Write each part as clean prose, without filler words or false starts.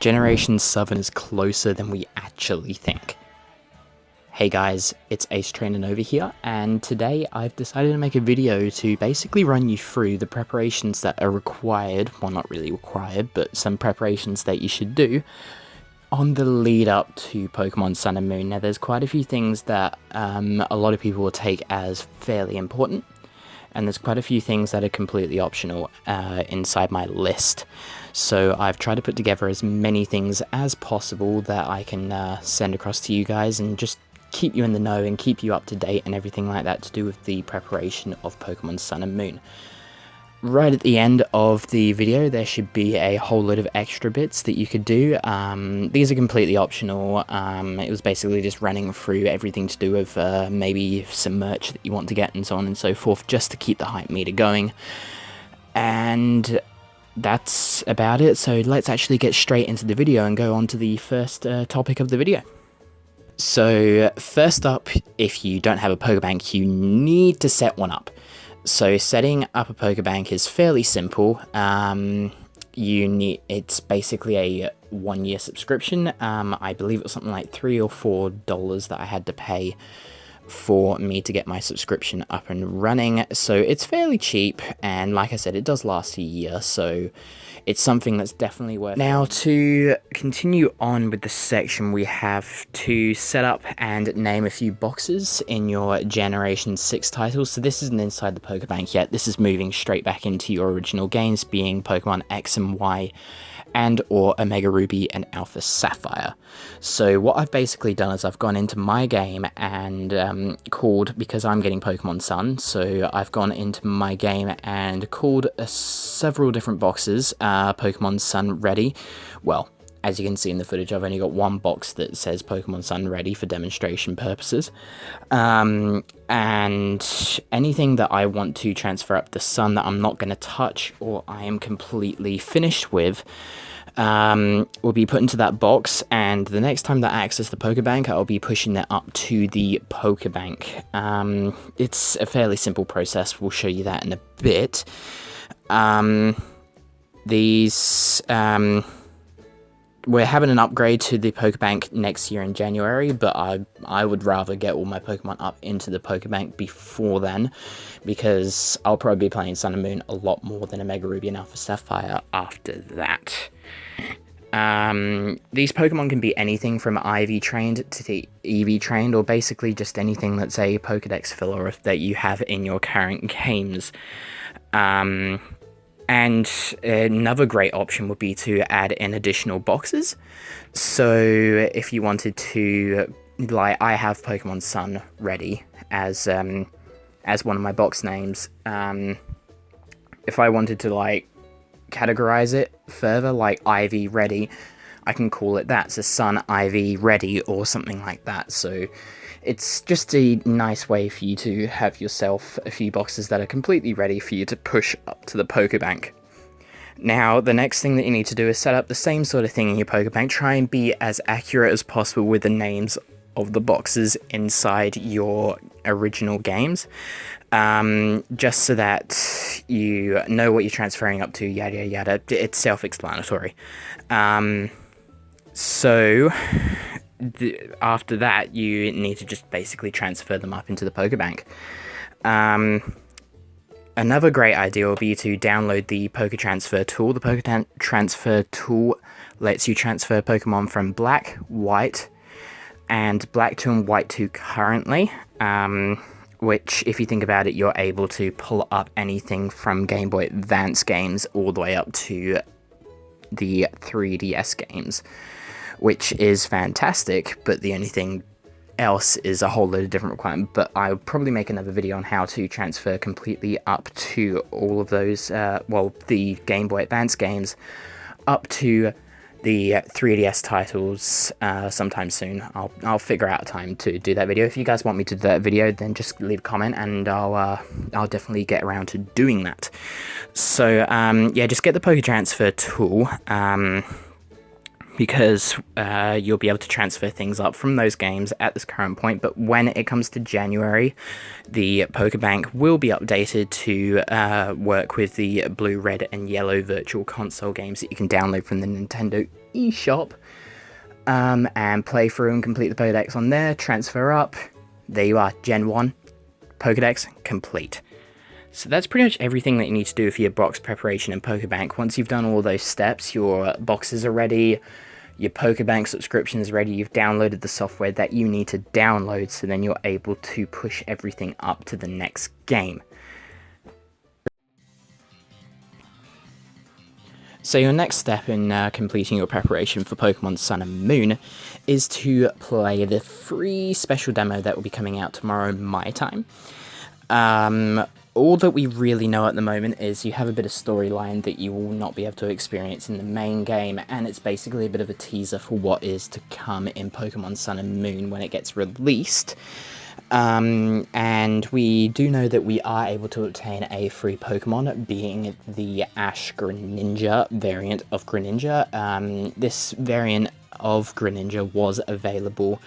Generation 7 is closer than we actually think. Hey guys, it's Ace Trainer Nova here, and today I've decided to make a video to basically run you through the preparations that are required, well not really required, but some preparations that you should do on the lead up to Pokemon Sun and Moon. Now there's quite a few things that a lot of people will take as fairly important, and there's quite a few things that are completely optional inside my list. So I've tried to put together as many things as possible that I can send across to you guys and just keep you in the know and keep you up to date and everything like that to do with the preparation of Pokemon Sun and Moon. Right at the end of the video there should be a whole load of extra bits that you could do. These are completely optional. It was basically just running through everything to do with maybe some merch that you want to get and so on and so forth, just to keep the hype meter going. And that's about it, so let's actually get straight into the video and go on to the first topic of the video. So first up, if you don't have a Pokebank, you need to set one up. So setting up a Pokebank is fairly simple. It's basically a 1-year subscription. I believe it was something like $3 or $4 that I had to pay for me to get my subscription up and running. So it's fairly cheap, and like I said, it does last a year, so it's something that's definitely worth it. Now, to continue on with the section, we have to set up and name a few boxes in your Generation 6 titles. So this isn't inside the Pokebank yet. This is moving straight back into your original games, being Pokemon X and Y and or Omega Ruby and Alpha Sapphire. So what I've basically done is I've gone into my game and called, because I'm getting Pokemon Sun, so I've gone into my game and called several different boxes Pokemon Sun Ready. Well, as you can see in the footage, I've only got one box that says Pokemon Sun Ready for demonstration purposes. And anything that I want to transfer up the Sun that I'm not going to touch or I am completely finished with will be put into that box, and the next time that I access the Pokebank, I'll be pushing it up to the Pokebank. It's a fairly simple process. We'll show you that in a bit. We're having an upgrade to the Pokebank next year in January, but I would rather get all my Pokemon up into the Pokebank before then, because I'll probably be playing Sun and Moon a lot more than Omega Ruby and Alpha Sapphire after that. These Pokemon can be anything from IV trained to the EV trained, or basically just anything that's a Pokedex filler that you have in your current games. And another great option would be to add in additional boxes. So if you wanted to, like, I have Pokemon Sun Ready as one of my box names. If I wanted to, like, categorize it further, like IV Ready, I can call it that. So Sun IV Ready or something like that. So it's just a nice way for you to have yourself a few boxes that are completely ready for you to push up to the Pokebank. Now, the next thing that you need to do is set up the same sort of thing in your Pokebank. Try and be as accurate as possible with the names of the boxes inside your original games, just so that you know what you're transferring up to, yada yada. It's self-explanatory. So after that, you need to just basically transfer them up into the Pokebank. Another great idea would be to download the Poketransfer tool. The Poketransfer tool lets you transfer Pokemon from Black, White, and Black 2 and White 2 currently, which, if you think about it, you're able to pull up anything from Game Boy Advance games all the way up to the 3DS games, which is fantastic, but the only thing else is a whole load of different requirements. But I'll probably make another video on how to transfer completely up to all of those, the Game Boy Advance games up to the 3DS titles sometime soon. I'll figure out a time to do that video. If you guys want me to do that video, then just leave a comment and I'll definitely get around to doing that. So yeah, just get the Poketransfer tool. because you'll be able to transfer things up from those games at this current point. But when it comes to January, the Pokebank will be updated to work with the blue, red, and yellow virtual console games that you can download from the Nintendo eShop, and play through and complete the Pokedex on there, transfer up. There you are, Gen 1, Pokedex complete. So that's pretty much everything that you need to do for your box preparation in Pokebank. Once you've done all those steps, your boxes are ready, your Pokebank subscription is ready, you've downloaded the software that you need to download, so then you're able to push everything up to the next game. So your next step in completing your preparation for Pokemon Sun and Moon is to play the free special demo that will be coming out tomorrow my time. All that we really know at the moment is you have a bit of storyline that you will not be able to experience in the main game, and it's basically a bit of a teaser for what is to come in Pokemon Sun and Moon when it gets released. And we do know that we are able to obtain a free Pokemon, being the Ash Greninja variant of Greninja. This variant of Greninja was available...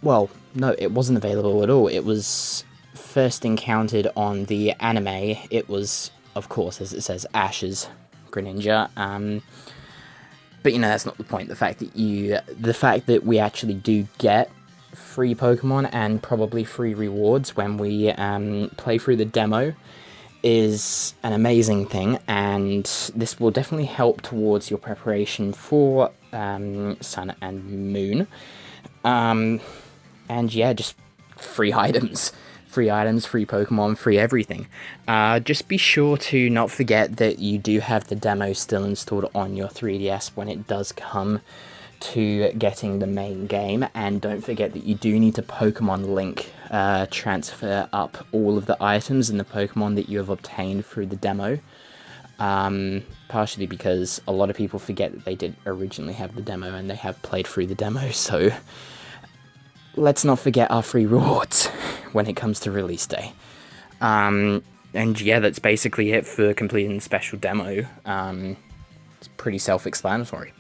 Well, no, it wasn't available at all. It was first encountered on the anime. It was, of course, as it says, Ash's Greninja. But you know, that's not the point. The fact that we actually do get free Pokemon and probably free rewards when we play through the demo is an amazing thing, and this will definitely help towards your preparation for Sun and Moon. And yeah, just free items. Free items, free Pokemon, free everything. Just be sure to not forget that you do have the demo still installed on your 3DS when it does come to getting the main game, and don't forget that you do need to Pokemon Link transfer up all of the items and the Pokemon that you have obtained through the demo. Partially because a lot of people forget that they did originally have the demo and they have played through the demo, so let's not forget our free rewards when it comes to release day. And yeah, that's basically it for completing the special demo. It's pretty self-explanatory.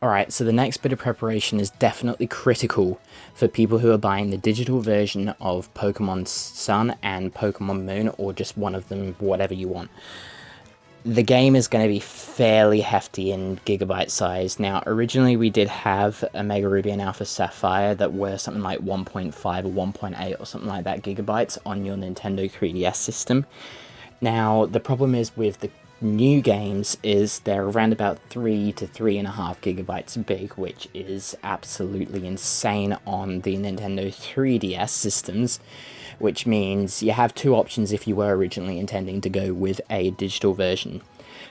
Alright, so the next bit of preparation is definitely critical for people who are buying the digital version of Pokemon Sun and Pokemon Moon, or just one of them, whatever you want. The game is going to be fairly hefty in gigabyte size. Now, originally we did have a Mega Ruby and Alpha Sapphire that were something like 1.5 or 1.8 or something like that gigabytes on your Nintendo 3DS system. Now, the problem is with the new games is they're around about 3 to 3.5 gigabytes big, which is absolutely insane on the Nintendo 3DS systems, which means you have two options if you were originally intending to go with a digital version.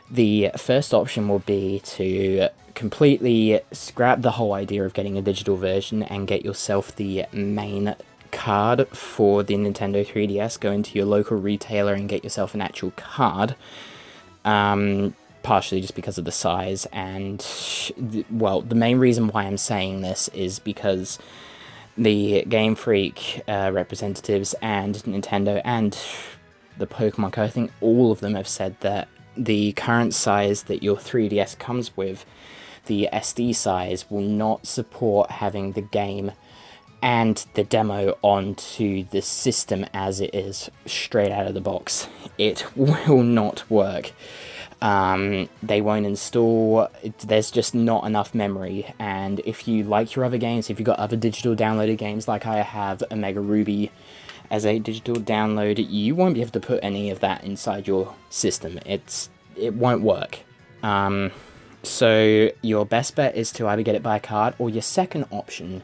The first option will be to completely scrap the whole idea of getting a digital version and get yourself the main card for the Nintendo 3DS. Go into your local retailer and get yourself an actual card. Partially just because of the size, and, well, the main reason why I'm saying this is because the Game Freak representatives and Nintendo and the Pokemon Co, I think all of them have said that the current size that your 3DS comes with, the SD size, will not support having the game and the demo onto the system as it is straight out of the box. It will not work. They won't install, there's just not enough memory, and if you like your other games, if you've got other digital downloaded games, like I have a Mega Ruby as a digital download, you won't be able to put any of that inside your system. It won't work. So your best bet is to either get it by card, or your second option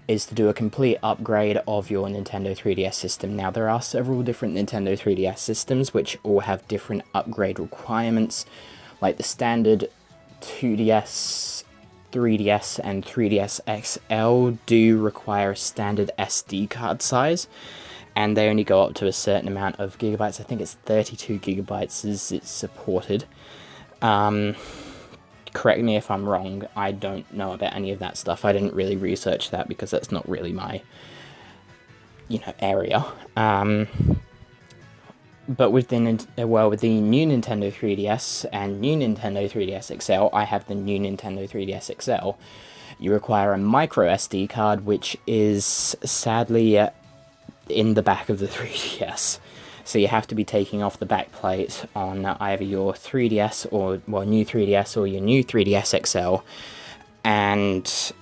is to do a complete upgrade of your Nintendo 3DS system. Now, there are several different Nintendo 3DS systems which all have different upgrade requirements, like the standard 2DS, 3DS, and 3DS XL do require a standard SD card size, and they only go up to a certain amount of gigabytes. I think it's 32 gigabytes is it's supported. Correct me if I'm wrong, I don't know about any of that stuff. I didn't really research that because that's not really my, area. But with the with the new Nintendo 3DS and new Nintendo 3DS XL, I have the new Nintendo 3DS XL. You require a micro SD card, which is sadly in the back of the 3DS. So you have to be taking off the back plate on either your 3DS or, well, new 3DS or your new 3DS XL, and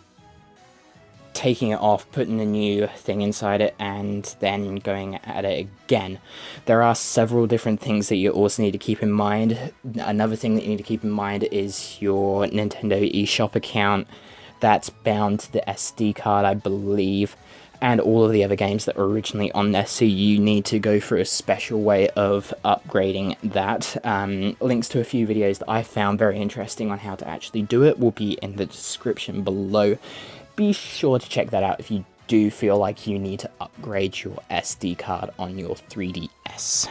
taking it off, putting a new thing inside it, and then going at it again. There are several different things that you also need to keep in mind. Another thing that you need to keep in mind is your Nintendo eShop account. That's bound to the SD card, I believe, and all of the other games that were originally on there, so you need to go through a special way of upgrading that. Links to a few videos that I found very interesting on how to actually do it will be in the description below. Be sure to check that out if you do feel like you need to upgrade your SD card on your 3DS.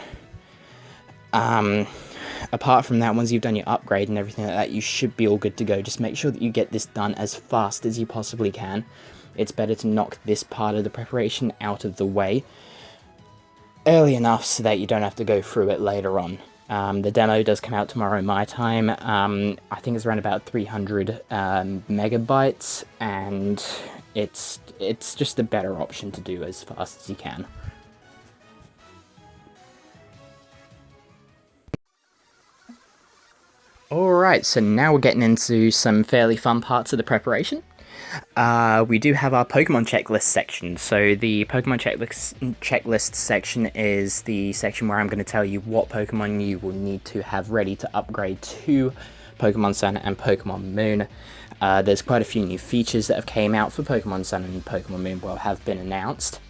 Apart from that, once you've done your upgrade and everything like that, you should be all good to go. Just make sure that you get this done as fast as you possibly can. It's better to knock this part of the preparation out of the way early enough so that you don't have to go through it later on. The demo does come out tomorrow my time. I think it's around about 300 megabytes, and it's just a better option to do as fast as you can. Alright, so now we're getting into some fairly fun parts of the preparation. We do have our Pokemon checklist section. So the Pokemon checklist section is the section where I'm going to tell you what Pokemon you will need to have ready to upgrade to Pokemon Sun and Pokemon Moon. There's quite a few new features that have came out for Pokemon Sun and Pokemon Moon, well, have been announced.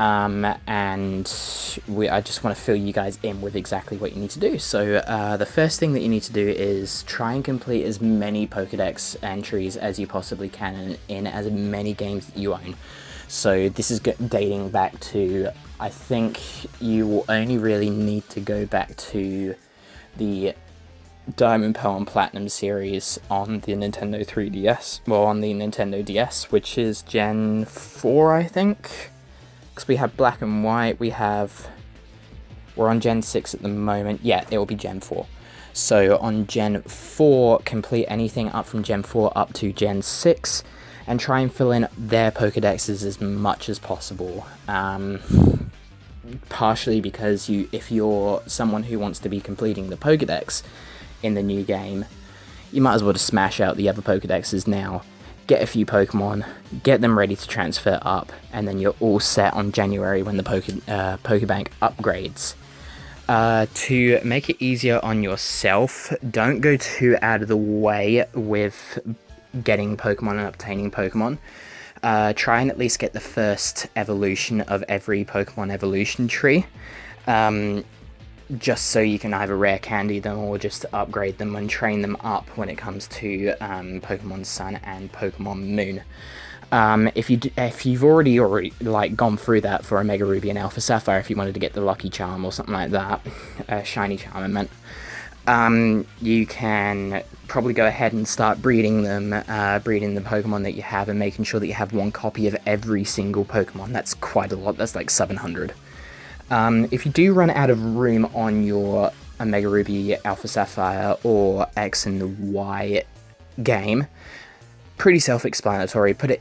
And I just want to fill you guys in with exactly what you need to do. So the first thing that you need to do is try and complete as many Pokedex entries as you possibly can in as many games that you own. So this is dating back to, I think you will only really need to go back to the Diamond, Pearl and Platinum series on the Nintendo 3DS, well, on the Nintendo DS, which is Gen 4, I think. Because we have Black and White, we're on Gen 6 at the moment. Yeah, it will be Gen 4. So on Gen 4, complete anything up from Gen 4 up to Gen 6, and try and fill in their Pokedexes as much as possible. Partially because if you're someone who wants to be completing the Pokedex in the new game, you might as well just smash out the other Pokedexes now. Get a few Pokemon, get them ready to transfer up, and then you're all set on January when the Pokebank upgrades. To make it easier on yourself, don't go too out of the way with getting Pokemon and obtaining Pokemon. Try and at least get the first evolution of every Pokemon evolution tree. Just so you can either rare candy them or just upgrade them and train them up when it comes to Pokemon Sun and Pokemon Moon. If you've already like gone through that for Omega Ruby and Alpha Sapphire, if you wanted to get the Lucky Charm or something like that, Shiny Charm I meant, you can probably go ahead and start breeding them, breeding the Pokemon that you have and making sure that you have one copy of every single Pokemon. That's quite a lot, that's like 700. If you do run out of room on your Omega Ruby, Alpha Sapphire, or X and Y game, pretty self-explanatory. Put some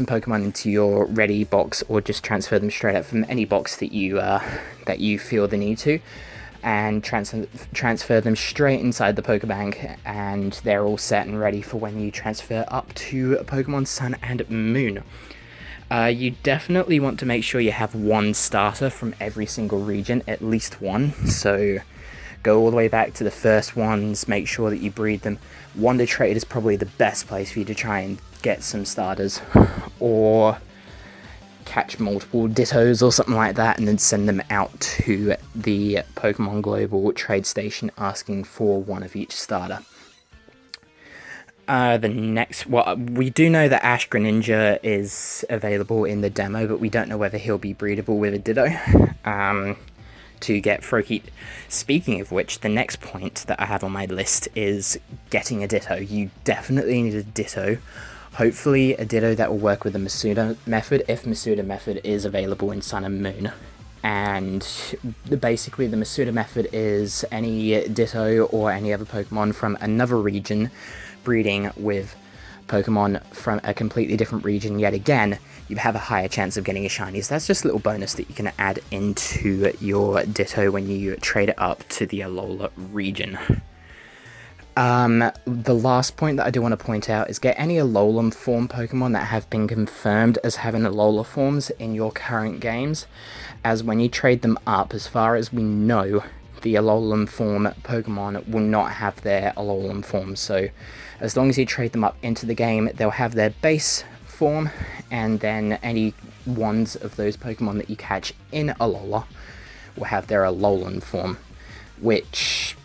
Pokemon into your ready box, or just transfer them straight up from any box that you feel the need to, and transfer them straight inside the Pokebank, and they're all set and ready for when you transfer up to Pokemon Sun and Moon. You definitely want to make sure you have one starter from every single region, at least one, so go all the way back to the first ones, make sure that you breed them. Wonder Trade is probably the best place for you to try and get some starters, or catch multiple Dittos or something like that and then send them out to the Pokemon Global Trade Station asking for one of each starter. We do know that Ash Greninja is available in the demo, but we don't know whether he'll be breedable with a Ditto to get Froakie. Speaking of which, the next point that I have on my list is getting a Ditto. You definitely need a Ditto. Hopefully a Ditto that will work with the Masuda method, if Masuda method is available in Sun and Moon. And basically the Masuda method is any Ditto or any other Pokemon from another region breeding with Pokemon from a completely different region yet again, you have a higher chance of getting a shiny. So that's just a little bonus that you can add into your Ditto when you trade it up to the Alola region. The last point that I do want to point out is get any Alolan form Pokemon that have been confirmed as having Alola forms in your current games, as when you trade them up, as far as we know, the Alolan form Pokemon will not have their Alolan form. So as long as you trade them up into the game, they'll have their base form, and then any ones of those Pokemon that you catch in Alola will have their Alolan form, which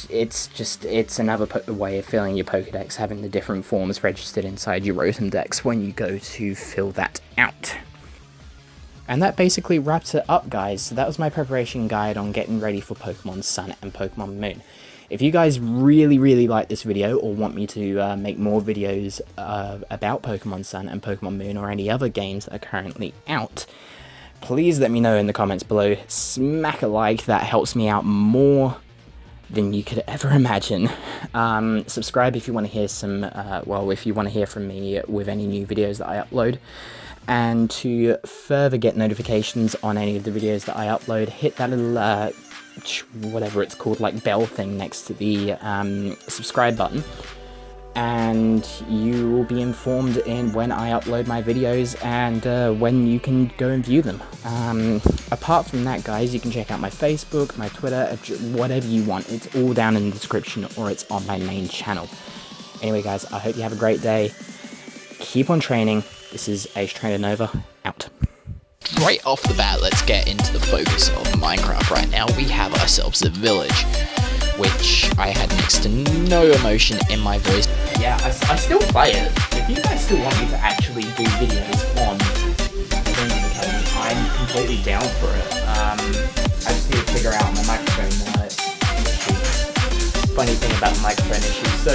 it's another way of filling your Pokedex, having the different forms registered inside your Rotom Dex when you go to fill that out. And that basically wraps it up, guys. So that was my preparation guide on getting ready for Pokemon Sun and Pokemon Moon. If you guys really like this video, or want me to make more videos about Pokemon Sun and Pokemon Moon, or any other games that are currently out, please let me know in the comments below. Smack a like, that helps me out more than you could ever imagine. Subscribe if you want to hear some, if you want to hear from me with any new videos that I upload. And to further get notifications on any of the videos that I upload, hit that little, whatever it's called, like bell thing next to the subscribe button. And you will be informed in when I upload my videos and when you can go and view them. Apart from that, guys, you can check out my Facebook, my Twitter, whatever you want. It's all down in the description, or it's on my main channel. Anyway, guys, I hope you have a great day. Keep on training. This is Ace Trainer Nova, out. Right off the bat, let's get into the focus of Minecraft right now. We have ourselves a village, which I had next to no emotion in my voice. Yeah, I still play it. If you guys still want me to actually do videos on Kingdom Academy, I'm completely down for it. I just need to figure out my microphone issue. Funny thing about the microphone issue. So